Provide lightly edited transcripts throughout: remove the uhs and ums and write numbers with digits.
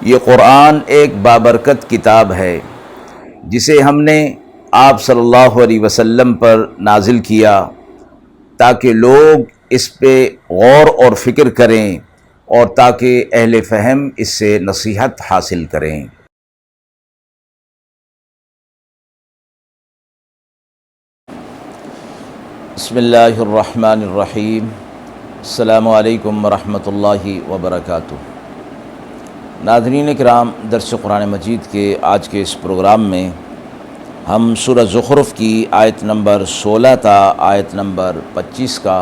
یہ قرآن ایک بابرکت کتاب ہے جسے ہم نے آپ صلی اللہ علیہ وسلم پر نازل کیا تاکہ لوگ اس پہ غور اور فکر کریں اور تاکہ اہل فہم اس سے نصیحت حاصل کریں۔ بسم اللہ الرحمن الرحیم۔ السلام علیکم ورحمۃ اللہ وبرکاتہ۔ ناظرین کرام، درس قرآن مجید کے آج کے اس پروگرام میں ہم سورہ زخرف کی آیت نمبر 16 تا آیت نمبر 25 کا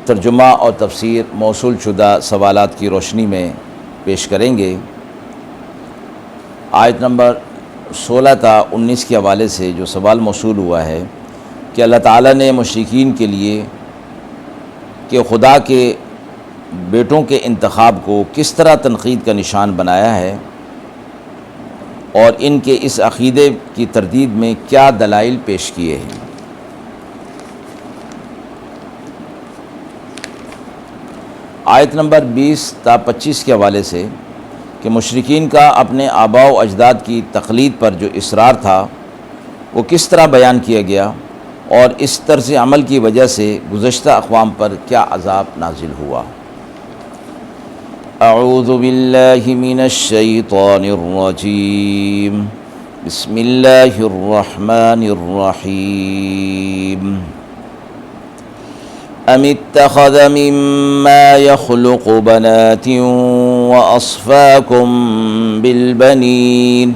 ترجمہ اور تفسیر موصول شدہ سوالات کی روشنی میں پیش کریں گے۔ آیت نمبر 16 تا 19 کے حوالے سے جو سوال موصول ہوا ہے کہ اللہ تعالیٰ نے مشرکین کے لیے کہ خدا کے بیٹوں کے انتخاب کو کس طرح تنقید کا نشان بنایا ہے اور ان کے اس عقیدے کی تردید میں کیا دلائل پیش کیے ہیں۔ آیت نمبر 20 تا 25 کے حوالے سے کہ مشرکین کا اپنے آباء و اجداد کی تقلید پر جو اصرار تھا وہ کس طرح بیان کیا گیا اور اس طرز عمل کی وجہ سے گزشتہ اقوام پر کیا عذاب نازل ہوا۔ اعوذ باللہ من الشیطان الرجیم، بسم اللہ الرحمن الرحیم۔ ام اتخذ مما يخلق بنات واصفاكم بالبنین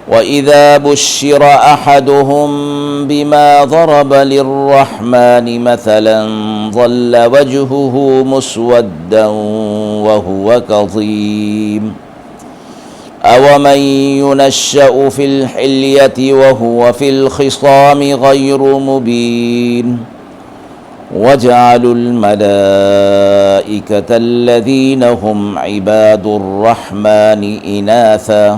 وَإِذَا بُشِّرَ أَحَدُهُم بِمَا ضَرَبَ لِلرَّحْمَنِ مَثَلًا ظَلَّ وَجْهُهُ مُسْوَدًّا وَهُوَ كَظِيمٌ أَوَمَن يُنَشَّأُ فِي الْحِلْيَةِ وَهُوَ فِي الْخِصَامِ غَيْرُ مُبِينٍ وَجَعَلُوا الْمَلَائِكَةَ الَّذِينَ هُمْ عِبَادُ الرَّحْمَنِ إِنَاثًا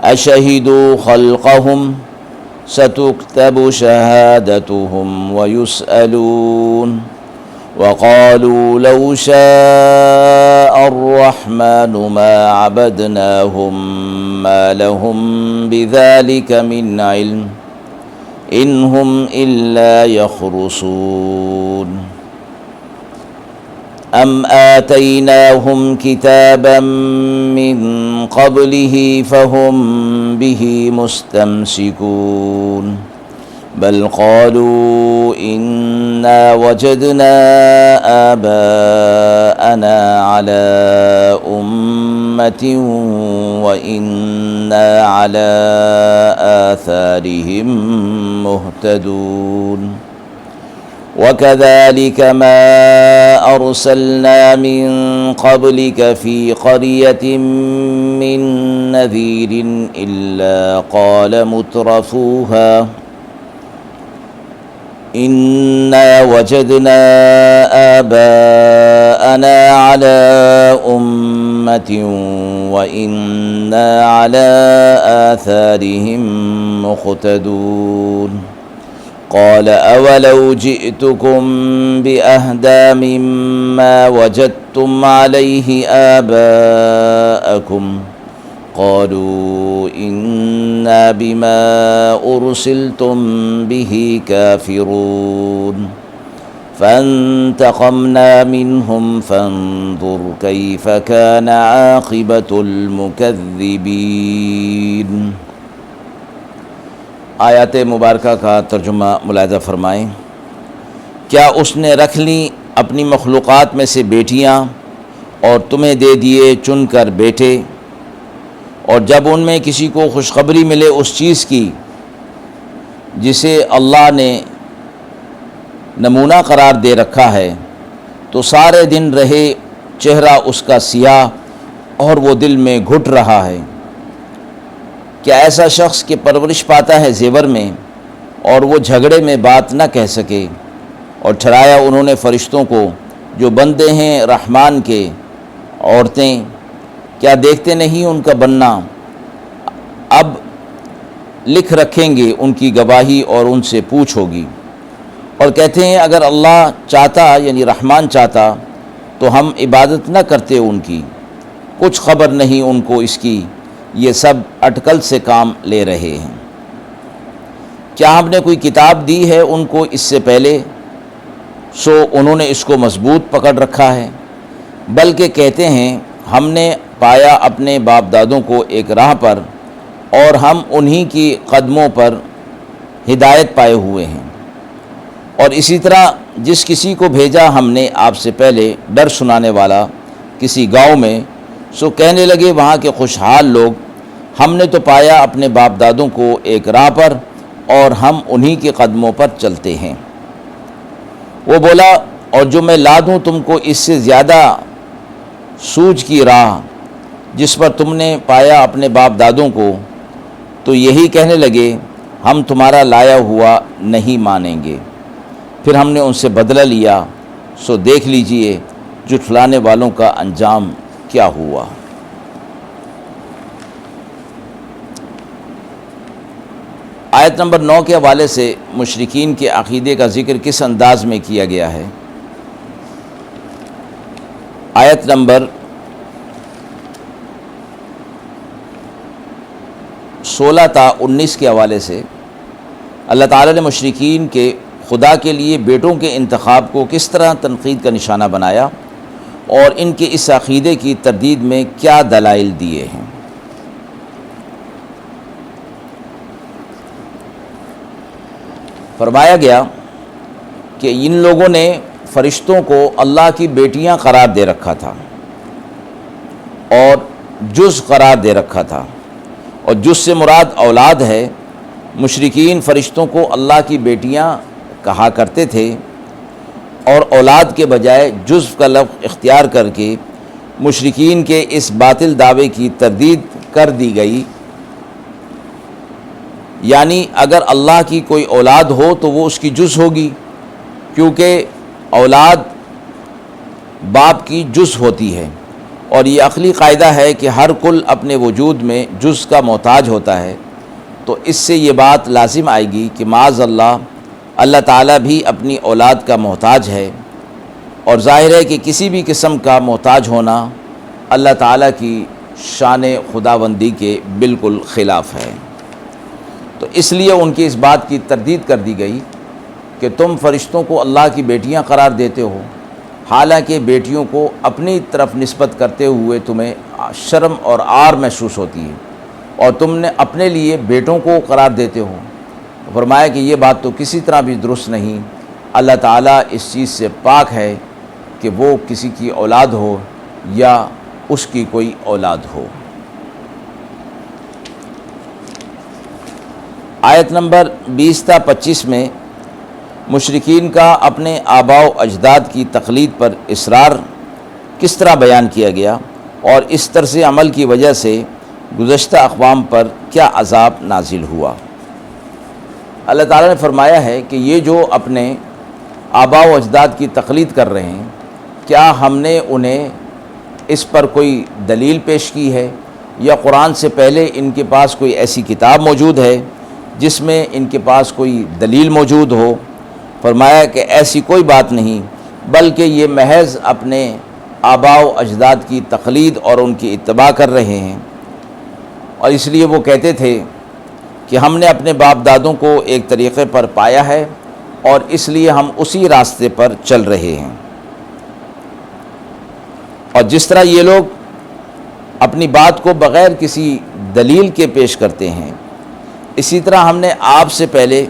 أشهدوا خلقهم ستكتب شهادتهم ويسألون وقالوا لو شاء الرحمن ما عبدناهم ما لهم بذلك من علم إن هم إلا يخرصون أم آتيناهم كتابا من قبله فهم به مستمسكون بل قالوا إنا وجدنا آباءنا على أمة وإنا على آثارهم مهتدون وَكَذَلِكَ مَا أَرْسَلْنَا مِن قَبْلِكَ فِي قَرْيَةٍ مِّن نَّذِيرٍ إِلَّا قَالَ مُتْرَفُوهَا إِنَّا وَجَدْنَا آبَاءَنَا عَلَى أُمَّةٍ وَإِنَّا عَلَى آثَارِهِم مُّقْتَدُونَ قال أولو جئتكم بأهدى مما وجدتم عليه آباءكم قالوا إنا بما أرسلتم به كافرون فانتقمنا منهم فانظر كيف كان عاقبة المكذبين۔ آیات مبارکہ کا ترجمہ ملاحظہ فرمائیں۔ کیا اس نے رکھ لیں اپنی مخلوقات میں سے بیٹیاں اور تمہیں دے دیے چن کر بیٹے، اور جب ان میں کسی کو خوشخبری ملے اس چیز کی جسے اللہ نے نمونہ قرار دے رکھا ہے تو سارے دن رہے چہرہ اس کا سیاہ اور وہ دل میں گھٹ رہا ہے۔ کیا ایسا شخص کہ پرورش پاتا ہے زیور میں اور وہ جھگڑے میں بات نہ کہہ سکے، اور ٹھہرایا انہوں نے فرشتوں کو جو بندے ہیں رحمان کے عورتیں، کیا دیکھتے نہیں ان کا بننا؟ اب لکھ رکھیں گے ان کی گواہی اور ان سے پوچھ ہوگی۔ اور کہتے ہیں اگر اللہ چاہتا یعنی رحمان چاہتا تو ہم عبادت نہ کرتے ان کی، کچھ خبر نہیں ان کو اس کی، یہ سب اٹکل سے کام لے رہے ہیں۔ کیا ہم نے کوئی کتاب دی ہے ان کو اس سے پہلے، سو انہوں نے اس کو مضبوط پکڑ رکھا ہے؟ بلکہ کہتے ہیں ہم نے پایا اپنے باپ دادوں کو ایک راہ پر، اور ہم انہی کی قدموں پر ہدایت پائے ہوئے ہیں۔ اور اسی طرح جس کسی کو بھیجا ہم نے آپ سے پہلے ڈر سنانے والا کسی گاؤں میں، سو کہنے لگے وہاں کے خوشحال لوگ ہم نے تو پایا اپنے باپ دادوں کو ایک راہ پر، اور ہم انہی کے قدموں پر چلتے ہیں۔ وہ بولا اور جو میں لا دوں تم کو اس سے زیادہ سوجھ کی راہ جس پر تم نے پایا اپنے باپ دادوں کو، تو یہی کہنے لگے ہم تمہارا لایا ہوا نہیں مانیں گے۔ پھر ہم نے ان سے بدلہ لیا، سو دیکھ لیجئے جھٹلانے والوں کا انجام کیا ہوا۔ آیت نمبر 9 کے حوالے سے مشرکین کے عقیدے کا ذکر کس انداز میں کیا گیا ہے؟ آیت نمبر 16 تا 19 کے حوالے سے اللہ تعالیٰ نے مشرکین کے خدا کے لیے بیٹوں کے انتخاب کو کس طرح تنقید کا نشانہ بنایا، اور ان کے اس عقیدے کی تردید میں کیا دلائل دیے ہیں۔ فرمایا گیا کہ ان لوگوں نے فرشتوں کو اللہ کی بیٹیاں قرار دے رکھا تھا اور جز قرار دے رکھا تھا، اور جز سے مراد اولاد ہے۔ مشرکین فرشتوں کو اللہ کی بیٹیاں کہا کرتے تھے، اور اولاد کے بجائے جزو کا لفظ اختیار کر کے مشرکین کے اس باطل دعوے کی تردید کر دی گئی۔ یعنی اگر اللہ کی کوئی اولاد ہو تو وہ اس کی جز ہوگی، کیونکہ اولاد باپ کی جز ہوتی ہے، اور یہ عقلی قاعدہ ہے کہ ہر کل اپنے وجود میں جز کا محتاج ہوتا ہے۔ تو اس سے یہ بات لازم آئے گی کہ معاذ اللہ تعالیٰ بھی اپنی اولاد کا محتاج ہے، اور ظاہر ہے کہ کسی بھی قسم کا محتاج ہونا اللہ تعالیٰ کی شان خداوندی کے بالکل خلاف ہے۔ تو اس لیے ان کی اس بات کی تردید کر دی گئی کہ تم فرشتوں کو اللہ کی بیٹیاں قرار دیتے ہو، حالانکہ بیٹیوں کو اپنی طرف نسبت کرتے ہوئے تمہیں شرم اور عار محسوس ہوتی ہے، اور تم نے اپنے لیے بیٹوں کو قرار دیتے ہو۔ فرمایا کہ یہ بات تو کسی طرح بھی درست نہیں، اللہ تعالیٰ اس چیز سے پاک ہے کہ وہ کسی کی اولاد ہو یا اس کی کوئی اولاد ہو۔ آیت نمبر 20 تا 25 میں مشرکین کا اپنے آباء و اجداد کی تقلید پر اصرار کس طرح بیان کیا گیا، اور اس طرز عمل کی وجہ سے گزشتہ اقوام پر کیا عذاب نازل ہوا۔ اللہ تعالیٰ نے فرمایا ہے کہ یہ جو اپنے آباء و اجداد کی تقلید کر رہے ہیں، کیا ہم نے انہیں اس پر کوئی دلیل پیش کی ہے، یا قرآن سے پہلے ان کے پاس کوئی ایسی کتاب موجود ہے جس میں ان کے پاس کوئی دلیل موجود ہو؟ فرمایا کہ ایسی کوئی بات نہیں، بلکہ یہ محض اپنے آباء و اجداد کی تقلید اور ان کی اتباع کر رہے ہیں، اور اس لیے وہ کہتے تھے کہ ہم نے اپنے باپ دادوں کو ایک طریقے پر پایا ہے، اور اس لیے ہم اسی راستے پر چل رہے ہیں۔ اور جس طرح یہ لوگ اپنی بات کو بغیر کسی دلیل کے پیش کرتے ہیں، اسی طرح ہم نے آپ سے پہلے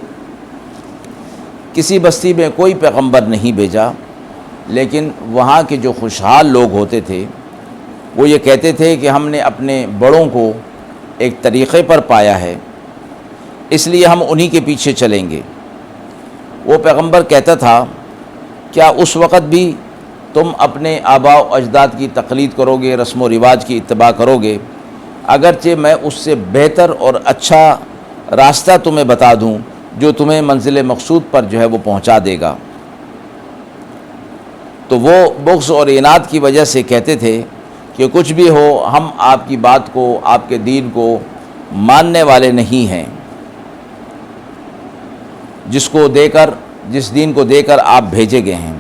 کسی بستی میں کوئی پیغمبر نہیں بھیجا، لیکن وہاں کے جو خوشحال لوگ ہوتے تھے وہ یہ کہتے تھے کہ ہم نے اپنے بڑوں کو ایک طریقے پر پایا ہے، اس لیے ہم انہی کے پیچھے چلیں گے۔ وہ پیغمبر کہتا تھا کیا اس وقت بھی تم اپنے آباء و اجداد کی تقلید کرو گے، رسم و رواج کی اتباع کرو گے، اگرچہ میں اس سے بہتر اور اچھا راستہ تمہیں بتا دوں جو تمہیں منزل مقصود پر جو ہے وہ پہنچا دے گا۔ تو وہ بغض اور اناد کی وجہ سے کہتے تھے کہ کچھ بھی ہو ہم آپ کی بات کو، آپ کے دین کو ماننے والے نہیں ہیں، جس دین کو دے کر آپ بھیجے گئے ہیں۔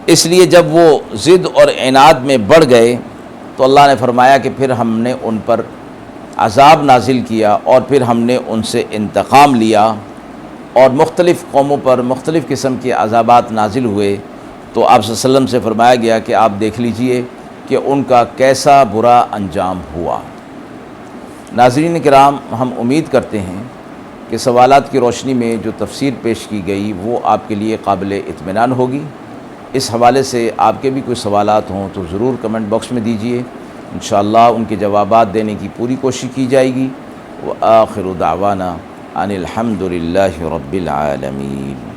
اس لیے جب وہ ضد اور عناد میں بڑھ گئے تو اللہ نے فرمایا کہ پھر ہم نے ان پر عذاب نازل کیا اور پھر ہم نے ان سے انتقام لیا، اور مختلف قوموں پر مختلف قسم کے عذابات نازل ہوئے۔ تو آپ صلی اللہ علیہ وسلم سے فرمایا گیا کہ آپ دیکھ لیجئے کہ ان کا کیسا برا انجام ہوا۔ ناظرین کرام، ہم امید کرتے ہیں کہ سوالات کی روشنی میں جو تفسیر پیش کی گئی وہ آپ کے لیے قابل اطمینان ہوگی۔ اس حوالے سے آپ کے بھی کوئی سوالات ہوں تو ضرور کمنٹ باکس میں دیجئے، انشاءاللہ ان کے جوابات دینے کی پوری کوشش کی جائے گی۔ وآخر دعوانا ان الحمد للہ رب العالمین۔